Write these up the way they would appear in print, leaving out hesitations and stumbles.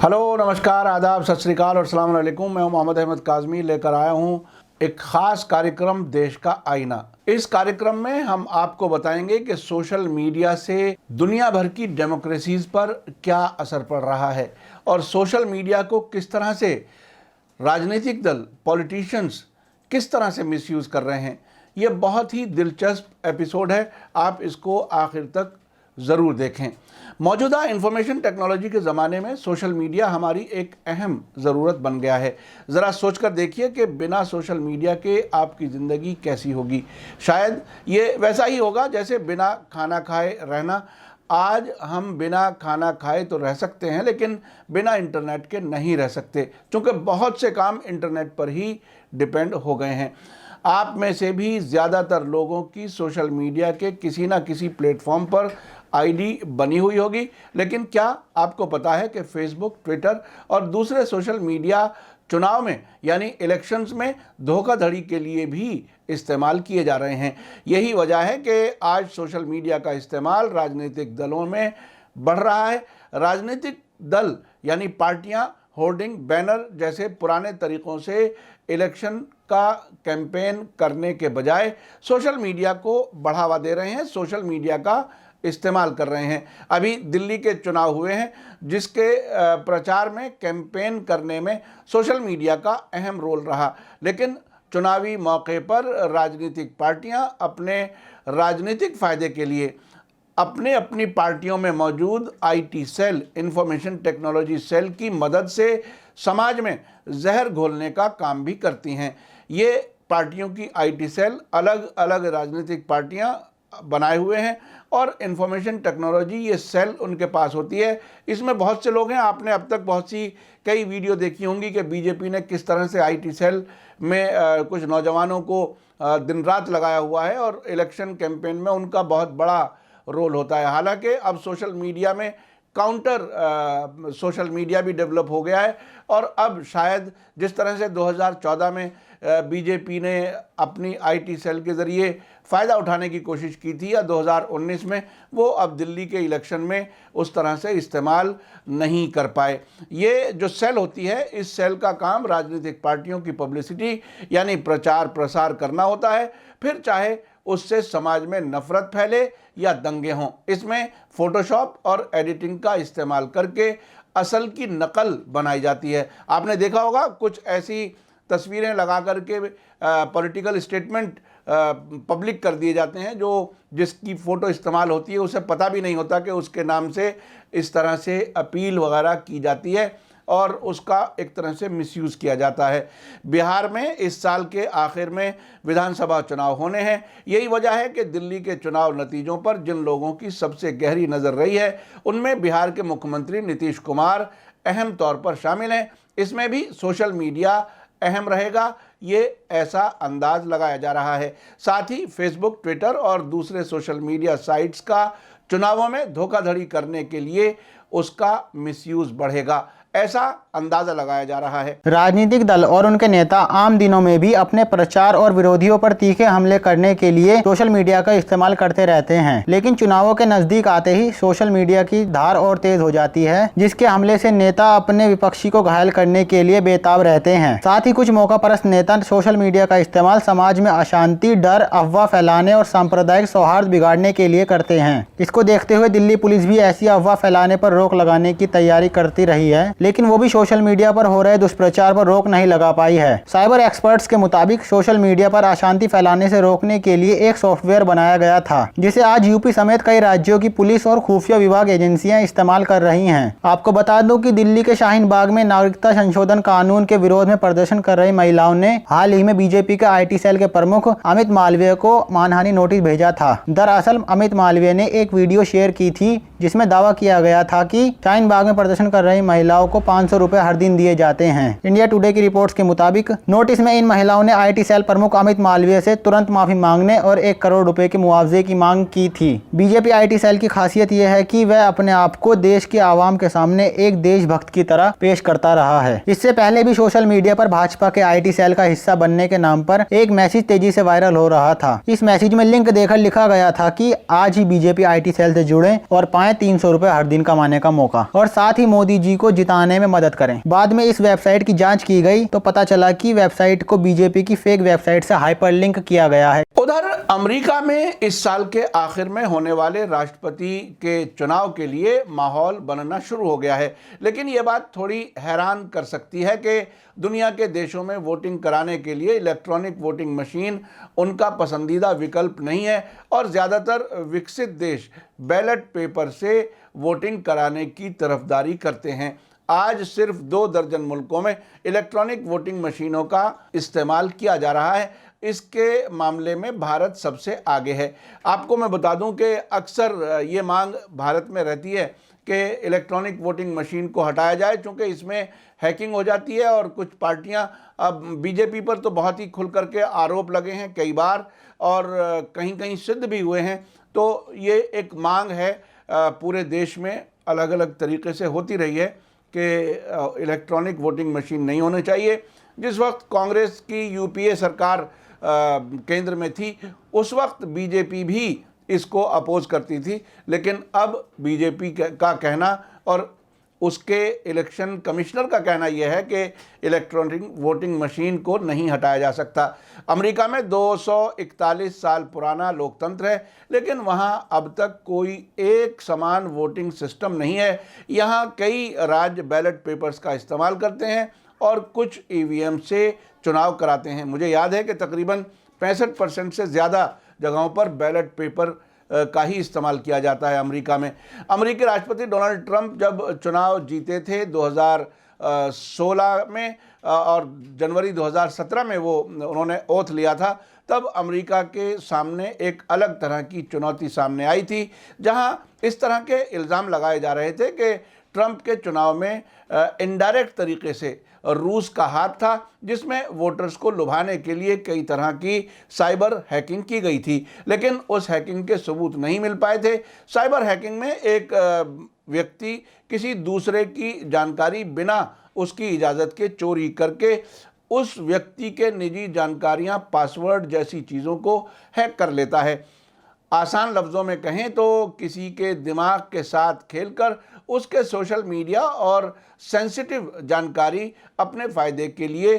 Hello, नमस्कार, आदाब, सत श्री अकाल और अस्सलाम वालेकुम। मैं मोहम्मद अहमद काज़मी लेकर आया हूँ एक ख़ास कार्यक्रम देश का आईना। इस कार्यक्रम में हम आपको बताएंगे कि सोशल मीडिया से दुनिया भर की डेमोक्रेसीज पर क्या असर पड़ रहा है और सोशल मीडिया को किस तरह से राजनीतिक दल, पॉलिटिशियंस किस तरह से मिसयूज़ कर रहे हैं। ये बहुत ही दिलचस्प एपिसोड है, आप इसको आखिर तक ज़रूर देखें। मौजूदा इंफॉर्मेशन टेक्नोलॉजी के ज़माने में सोशल मीडिया हमारी एक अहम ज़रूरत बन गया है। ज़रा सोचकर देखिए कि बिना सोशल मीडिया के आपकी ज़िंदगी कैसी होगी। शायद ये वैसा ही होगा जैसे बिना खाना खाए रहना। आज हम बिना खाना खाए तो रह सकते हैं, लेकिन बिना इंटरनेट के नहीं रह सकते, क्योंकि बहुत से काम इंटरनेट पर ही डिपेंड हो गए हैं। आप में से भी ज़्यादातर लोगों की सोशल मीडिया के किसी ना किसी प्लेटफॉर्म पर आईडी बनी हुई होगी, लेकिन क्या आपको पता है कि फेसबुक, ट्विटर और दूसरे सोशल मीडिया चुनाव में यानी इलेक्शंस में धोखाधड़ी के लिए भी इस्तेमाल किए जा रहे हैं। यही वजह है कि आज सोशल मीडिया का इस्तेमाल राजनीतिक दलों में बढ़ रहा है। राजनीतिक दल यानी पार्टियां होर्डिंग, बैनर जैसे पुराने तरीक़ों से इलेक्शन का कैंपेन करने के बजाय सोशल मीडिया को बढ़ावा दे रहे हैं, सोशल मीडिया का इस्तेमाल कर रहे हैं। अभी दिल्ली के चुनाव हुए हैं, जिसके प्रचार में, कैंपेन करने में सोशल मीडिया का अहम रोल रहा, लेकिन चुनावी मौके पर राजनीतिक पार्टियां अपने राजनीतिक फ़ायदे के लिए अपनी पार्टियों में मौजूद IT cell, information technology cell की मदद से समाज में जहर घोलने का काम भी करती हैं। ये पार्टियों की आईटी सेल अलग अलग राजनीतिक पार्टियां बनाए हुए हैं और इंफॉर्मेशन टेक्नोलॉजी ये सेल उनके पास होती है। इसमें बहुत से लोग हैं, आपने अब तक बहुत सी कई वीडियो देखी होंगी कि बीजेपी ने किस तरह से आईटी सेल में कुछ नौजवानों को दिन रात लगाया हुआ है और इलेक्शन कैंपेन में उनका बहुत बड़ा रोल होता है। हालांकि अब सोशल मीडिया में काउंटर सोशल मीडिया भी डेवलप हो गया है और अब शायद जिस तरह से 2014 में बीजेपी ने अपनी आईटी सेल के ज़रिए फ़ायदा उठाने की कोशिश की थी, या 2019 में, वो अब दिल्ली के इलेक्शन में उस तरह से इस्तेमाल नहीं कर पाए। ये जो सेल होती है, इस सेल का काम राजनीतिक पार्टियों की पब्लिसिटी यानी प्रचार प्रसार करना होता है, फिर चाहे उससे समाज में नफ़रत फैले या दंगे हों। इसमें फ़ोटोशॉप और एडिटिंग का इस्तेमाल करके असल की नकल बनाई जाती है। आपने देखा होगा कुछ ऐसी तस्वीरें लगा करके पॉलिटिकल स्टेटमेंट पब्लिक कर दिए जाते हैं, जो जिसकी फ़ोटो इस्तेमाल होती है उसे पता भी नहीं होता कि उसके नाम से इस तरह से अपील वगैरह की जाती है और उसका एक तरह से मिसयूज़ किया जाता है। बिहार में इस साल के आखिर में विधानसभा चुनाव होने हैं। यही वजह है कि दिल्ली के चुनाव नतीजों पर जिन लोगों की सबसे गहरी नज़र रही है, उनमें बिहार के मुख्यमंत्री नीतीश कुमार अहम तौर पर शामिल हैं। इसमें भी सोशल मीडिया अहम रहेगा, ये ऐसा अंदाज लगाया जा रहा है। साथ ही फेसबुक, ट्विटर और दूसरे सोशल मीडिया साइट्स का चुनावों में धोखाधड़ी करने के लिए उसका मिसयूज़ बढ़ेगा, ऐसा अंदाज़ा लगाया जा रहा है। राजनीतिक दल और उनके नेता आम दिनों में भी अपने प्रचार और विरोधियों पर तीखे हमले करने के लिए सोशल मीडिया का इस्तेमाल करते रहते हैं, लेकिन चुनावों के नजदीक आते ही सोशल मीडिया की धार और तेज हो जाती है, जिसके हमले से नेता अपने विपक्षी को घायल करने के लिए बेताब रहते हैं। साथ ही कुछ मौकापरस्त नेता सोशल मीडिया का इस्तेमाल समाज में अशांति, डर, अफवाह फैलाने और सांप्रदायिक सौहार्द बिगाड़ने के लिए करते हैं। इसको देखते हुए दिल्ली पुलिस भी ऐसी अफवाह फैलाने पर रोक लगाने की तैयारी करती रही है, लेकिन वो भी सोशल मीडिया पर हो रहे दुष्प्रचार पर रोक नहीं लगा पाई है। साइबर एक्सपर्ट्स के मुताबिक सोशल मीडिया पर अशांति फैलाने से रोकने के लिए एक सॉफ्टवेयर बनाया गया था, जिसे आज यूपी समेत कई राज्यों की पुलिस और खुफिया विभाग एजेंसियां इस्तेमाल कर रही हैं। आपको बता दूं कि दिल्ली के शाहीन बाग में नागरिकता संशोधन कानून के विरोध में प्रदर्शन कर रही महिलाओं ने हाल ही में बीजेपी के आईटी सेल के प्रमुख अमित मालवीय को मानहानि नोटिस भेजा था। दरअसल अमित मालवीय ने एक वीडियो शेयर की थी, जिसमें दावा किया गया था कि शाहीन बाग में प्रदर्शन कर रही महिलाओं को 500 रुपए हर दिन दिए जाते हैं। इंडिया टुडे की रिपोर्ट्स के मुताबिक नोटिस में इन महिलाओं ने आईटी सेल प्रमुख अमित मालवीय से तुरंत माफी मांगने और 1 करोड़ रुपए के मुआवजे की मांग की थी। बीजेपी आईटी सेल की खासियत यह है कि वह अपने आप को देश के आवाम के सामने एक देशभक्त की तरह पेश करता रहा है। इससे पहले भी सोशल मीडिया पर भाजपा के आईटी सेल का हिस्सा बनने के नाम पर एक मैसेज तेजी से वायरल हो रहा था। इस मैसेज में लिंक देकर लिखा गया था कि आज ही बीजेपी आईटी सेल से जुड़े और पाएं 300 रुपए हर दिन कमाने का मौका, और साथ ही मोदी जी को जिताने आने में मदद करें। बाद में इस वेबसाइट की जांच की गई तो पता चला कि वेबसाइट को बीजेपी की फेक वेबसाइट से हाइपरलिंक किया गया है। उधर अमेरिका में इस साल के आखिर में होने वाले राष्ट्रपति के चुनाव के लिए माहौल बनना शुरू हो गया है, लेकिन ये बात थोड़ी हैरान कर सकती है कि दुनिया के देशों में वोटिंग कराने के लिए इलेक्ट्रॉनिक वोटिंग मशीन उनका पसंदीदा विकल्प नहीं है और ज़्यादातर विकसित देश बैलेट पेपर से वोटिंग कराने की तरफदारी करते हैं। आज सिर्फ 2 दर्जन मुल्कों में इलेक्ट्रॉनिक वोटिंग मशीनों का इस्तेमाल किया जा रहा है। इसके मामले में भारत सबसे आगे है। आपको मैं बता दूं कि अक्सर ये मांग भारत में रहती है कि इलेक्ट्रॉनिक वोटिंग मशीन को हटाया जाए, क्योंकि इसमें हैकिंग हो जाती है और कुछ पार्टियां, अब बीजेपी पर तो बहुत ही खुल करके आरोप लगे हैं कई बार और कहीं कहीं सिद्ध भी हुए हैं। तो ये एक मांग है, पूरे देश में अलग अलग तरीके से होती रही है कि इलेक्ट्रॉनिक वोटिंग मशीन नहीं होनी चाहिए। जिस वक्त कांग्रेस की यूपीए सरकार केंद्र में थी उस वक्त बीजेपी भी इसको अपोज करती थी, लेकिन अब बीजेपी का कहना और उसके इलेक्शन कमिश्नर का कहना यह है कि इलेक्ट्रॉनिक वोटिंग मशीन को नहीं हटाया जा सकता। अमेरिका में 241 साल पुराना लोकतंत्र है, लेकिन वहां अब तक कोई एक समान वोटिंग सिस्टम नहीं है। यहां कई राज्य बैलेट पेपर्स का इस्तेमाल करते हैं और कुछ ईवीएम से चुनाव कराते हैं। मुझे याद है कि तकरीबन 65% से ज़्यादा जगहों पर बैलेट पेपर का ही इस्तेमाल किया जाता है अमेरिका में। अमेरिकी राष्ट्रपति डोनाल्ड ट्रंप जब चुनाव जीते थे 2016 में और जनवरी 2017 में उन्होंने ओथ लिया था, तब अमेरिका के सामने एक अलग तरह की चुनौती सामने आई थी, जहां इस तरह के इल्ज़ाम लगाए जा रहे थे कि ट्रंप के चुनाव में इनडायरेक्ट तरीके से रूस का हाथ था, जिसमें वोटर्स को लुभाने के लिए कई तरह की साइबर हैकिंग की गई थी, लेकिन उस हैकिंग के सबूत नहीं मिल पाए थे। साइबर हैकिंग में एक व्यक्ति किसी दूसरे की जानकारी बिना उसकी इजाज़त के चोरी करके उस व्यक्ति के निजी जानकारियां, पासवर्ड जैसी चीज़ों को हैक कर लेता है। आसान लफ्ज़ों में कहें तो किसी के दिमाग के साथ खेलकर उसके सोशल मीडिया और सेंसिटिव जानकारी अपने फ़ायदे के लिए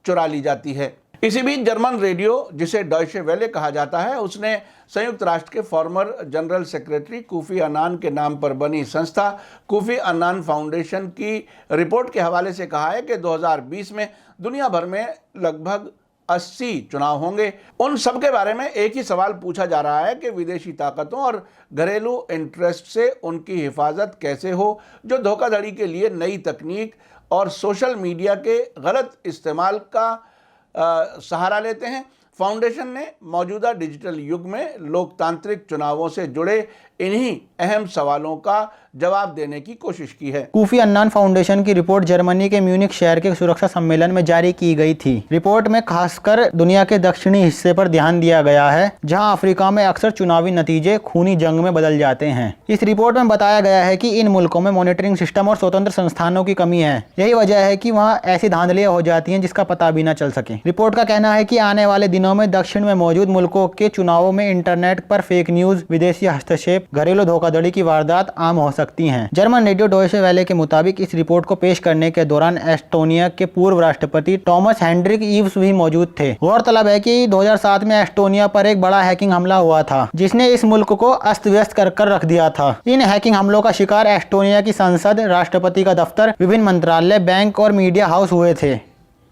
चुरा ली जाती है। इसी बीच जर्मन रेडियो, जिसे डॉयचे वेले कहा जाता है, उसने संयुक्त राष्ट्र के former general secretary Kofi Annan के नाम पर बनी संस्था कोफी अन्नान फाउंडेशन की रिपोर्ट के हवाले से कहा है कि 2020 में दुनिया भर में लगभग 80 चुनाव होंगे। उन सब के बारे में एक ही सवाल पूछा जा रहा है कि विदेशी ताकतों और घरेलू इंटरेस्ट से उनकी हिफाजत कैसे हो, जो धोखाधड़ी के लिए नई तकनीक और सोशल मीडिया के गलत इस्तेमाल का सहारा लेते हैं। फाउंडेशन ने मौजूदा डिजिटल युग में लोकतांत्रिक चुनावों से जुड़े इन्हीं अहम सवालों का जवाब देने की कोशिश की है। कोफी अन्नान फाउंडेशन की रिपोर्ट जर्मनी के म्यूनिख शहर के सुरक्षा सम्मेलन में जारी की गई थी। रिपोर्ट में खासकर दुनिया के दक्षिणी हिस्से पर ध्यान दिया गया है, जहां अफ्रीका में अक्सर चुनावी नतीजे खूनी जंग में बदल जाते हैं। इस रिपोर्ट में बताया गया है कि इन मुल्कों में मॉनिटरिंग सिस्टम और स्वतंत्र संस्थानों की कमी है। यही वजह है कि वहाँ ऐसी धांधलियां हो जाती हैं जिसका पता भी न चल सके। रिपोर्ट का कहना है कि आने वाले दिनों में दक्षिण में मौजूद मुल्कों के चुनावों में इंटरनेट पर फेक न्यूज, विदेशी हस्तक्षेप, घरेलू धोखाधड़ी की वारदात आम हो सकती हैं। जर्मन रेडियो डॉयचे वेले के मुताबिक इस रिपोर्ट को पेश करने के दौरान एस्टोनिया के पूर्व राष्ट्रपति टॉमस हेंड्रिक ईव्स भी मौजूद थे। गौरतलब है कि 2007 में एस्टोनिया पर एक बड़ा हैकिंग हमला हुआ था, जिसने इस मुल्क को अस्त व्यस्त कर रख दिया था। इन हैकिंग हमलों का शिकार एस्टोनिया की संसद, राष्ट्रपति का दफ्तर, विभिन्न मंत्रालय, बैंक और मीडिया हाउस हुए थे।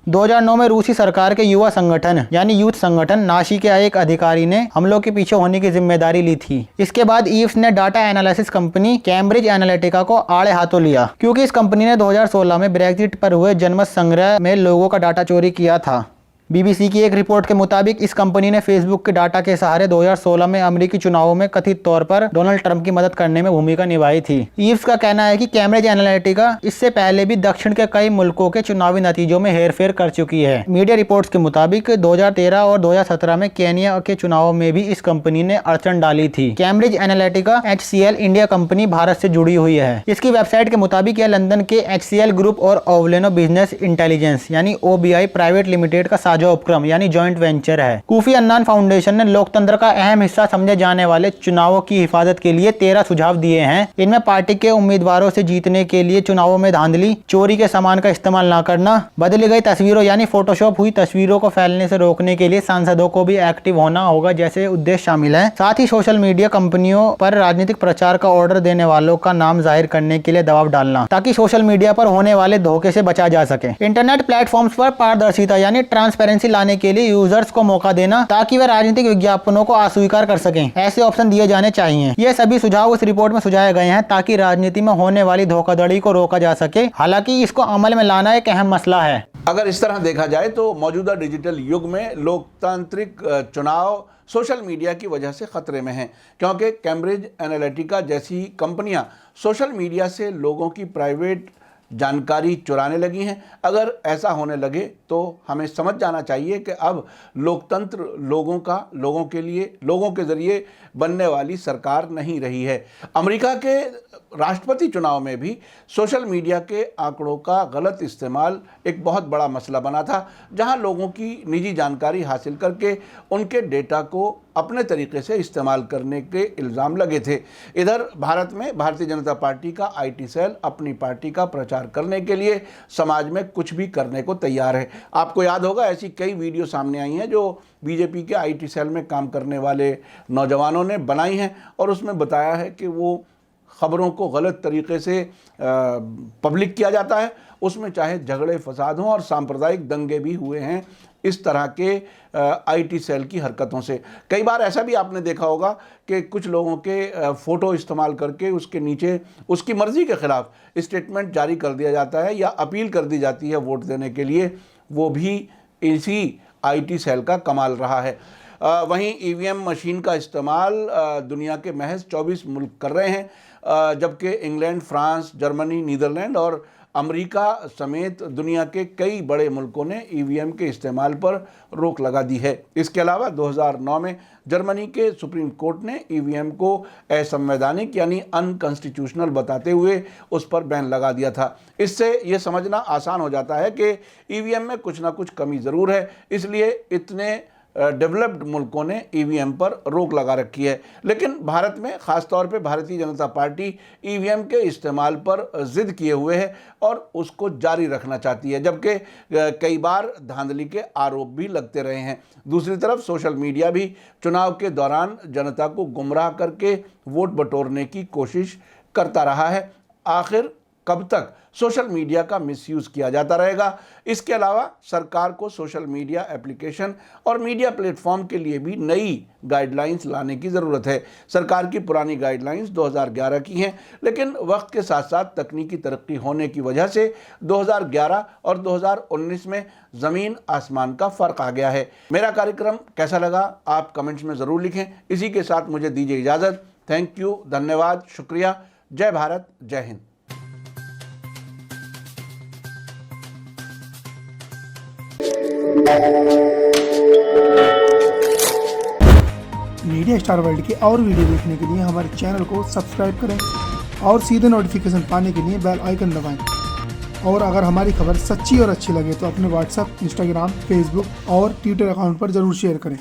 2009 में रूसी सरकार के युवा संगठन यानी यूथ संगठन नाशी के एक अधिकारी ने हमलों के पीछे होने की जिम्मेदारी ली थी। इसके बाद ईव्स ने data analysis company Cambridge Analytica को आड़े हाथों लिया, क्योंकि इस कंपनी ने 2016 में ब्रेक्जिट पर हुए जनमत संग्रह में लोगों का डाटा चोरी किया था। बीबीसी की एक रिपोर्ट के मुताबिक इस कंपनी ने फेसबुक के डाटा के सहारे 2016 में अमेरिकी चुनावों में कथित तौर पर डोनाल्ड ट्रंप की मदद करने में भूमिका निभाई थी। ईव्स का कहना है कि कैम्ब्रिज एनालिटिका इससे पहले भी दक्षिण के कई मुल्कों के चुनावी नतीजों में हेरफेर कर चुकी है। मीडिया रिपोर्ट्स के मुताबिक 2013 और 2017 में केनिया के चुनावों में भी इस कंपनी ने अड़चन डाली थी। Cambridge Analytica HCL India company Bharat से जुड़ी हुई है। इसकी वेबसाइट के मुताबिक यह लंदन के HCL ग्रुप और ओवलेनो बिजनेस इंटेलिजेंस यानी OBI प्राइवेट लिमिटेड का साझा उपक्रम यानी जॉइंट वेंचर है। कोफी अन्नान फाउंडेशन ने लोकतंत्र का अहम हिस्सा समझे जाने वाले चुनावों की हिफाजत के लिए 13 सुझाव दिए हैं। इनमें पार्टी के उम्मीदवारों से जीतने के लिए चुनावों में धांधली, चोरी के सामान का इस्तेमाल न करना, बदली गई तस्वीरों यानी फोटोशॉप हुई तस्वीरों को फैलने से रोकने के लिए सांसदों को भी एक्टिव होना होगा जैसे उद्देश्य शामिल है। साथ ही सोशल मीडिया कंपनियों पर राजनीतिक प्रचार का ऑर्डर देने वालों का नाम जाहिर करने के लिए दबाव डालना ताकि सोशल मीडिया पर होने वाले धोखे से बचा जा सके। इंटरनेट प्लेटफॉर्म्स पर पारदर्शिता यानी ट्रांसपेरेंसी लाने के लिए यूजर्स को मौका देना ताकि वे राजनीतिक विज्ञापनों को अस्वीकार कर सकें, ऐसे ऑप्शन दिए जाने चाहिए। ये सभी सुझाव उस रिपोर्ट में सुझाए गए हैं ताकि राजनीति में होने वाली धोखाधड़ी को रोका जा सके। हालांकि इसको अमल में लाना एक अहम मसला है। अगर इस तरह देखा जाए तो मौजूदा डिजिटल युग में लोकतांत्रिक चुनाव सोशल मीडिया की वजह से खतरे में हैं, क्योंकि कैम्ब्रिज एनालिटिका जैसी कंपनियां सोशल मीडिया से लोगों की प्राइवेट जानकारी चुराने लगी हैं। अगर ऐसा होने लगे तो हमें समझ जाना चाहिए कि अब लोकतंत्र लोगों के लिए, लोगों के ज़रिए बनने वाली सरकार नहीं रही है। अमेरिका के राष्ट्रपति चुनाव में भी सोशल मीडिया के आंकड़ों का गलत इस्तेमाल एक बहुत बड़ा मसला बना था, जहां लोगों की निजी जानकारी हासिल करके उनके डेटा को अपने तरीके से इस्तेमाल करने के इल्ज़ाम लगे थे। इधर भारत में भारतीय जनता पार्टी का आईटी सेल अपनी पार्टी का प्रचार करने के लिए समाज में कुछ भी करने को तैयार है। आपको याद होगा ऐसी कई वीडियो सामने आई हैं जो बीजेपी के आईटी सेल में काम करने वाले नौजवानों ने बनाई हैं और उसमें बताया है कि वो ख़बरों को गलत तरीके से पब्लिक किया जाता है, उसमें चाहे झगड़े फसाद हों और सांप्रदायिक दंगे भी हुए हैं इस तरह के आईटी सेल की हरकतों से। कई बार ऐसा भी आपने देखा होगा कि कुछ लोगों के फ़ोटो इस्तेमाल करके उसके नीचे उसकी मर्ज़ी के ख़िलाफ़ स्टेटमेंट जारी कर दिया जाता है या अपील कर दी जाती है वोट देने के लिए, वो भी इसी आईटी सेल का कमाल रहा है। वहीं ईवीएम मशीन का इस्तेमाल दुनिया के महज 24 मुल्क कर रहे हैं, जबकि इंग्लैंड, फ्रांस, जर्मनी, नीदरलैंड और अमेरिका समेत दुनिया के कई बड़े मुल्कों ने ईवीएम के इस्तेमाल पर रोक लगा दी है। इसके अलावा 2009 में जर्मनी के सुप्रीम कोर्ट ने ईवीएम को असंवैधानिक यानी अनकॉन्स्टिट्यूशनल बताते हुए उस पर बैन लगा दिया था। इससे ये समझना आसान हो जाता है कि ईवीएम में कुछ ना कुछ कमी ज़रूर है, इसलिए इतने डेवलप्ड मुल्कों ने ईवीएम पर रोक लगा रखी है। लेकिन भारत में ख़ास तौर पे भारतीय जनता पार्टी ईवीएम के इस्तेमाल पर ज़िद किए हुए है और उसको जारी रखना चाहती है, जबकि कई बार धांधली के आरोप भी लगते रहे हैं। दूसरी तरफ सोशल मीडिया भी चुनाव के दौरान जनता को गुमराह करके वोट बटोरने की कोशिश करता रहा है। आखिर कब तक सोशल मीडिया का मिसयूज़ किया जाता रहेगा? इसके अलावा सरकार को सोशल मीडिया एप्लीकेशन और मीडिया प्लेटफॉर्म के लिए भी नई गाइडलाइंस लाने की ज़रूरत है। सरकार की पुरानी गाइडलाइंस 2011 की हैं, लेकिन वक्त के साथ साथ तकनीकी तरक्की होने की वजह से 2011 और 2019 में ज़मीन आसमान का फ़र्क आ गया है। मेरा कार्यक्रम कैसा लगा आप कमेंट्स में ज़रूर लिखें। इसी के साथ मुझे दीजिए इजाज़त। थैंक यू, धन्यवाद, शुक्रिया। जय भारत, जय हिंद। मीडिया स्टार वर्ल्ड के और वीडियो देखने के लिए हमारे चैनल को सब्सक्राइब करें और सीधे नोटिफिकेशन पाने के लिए बेल आइकन दबाएं। और अगर हमारी खबर सच्ची और अच्छी लगे तो अपने व्हाट्सएप, इंस्टाग्राम, फेसबुक और ट्विटर अकाउंट पर ज़रूर शेयर करें।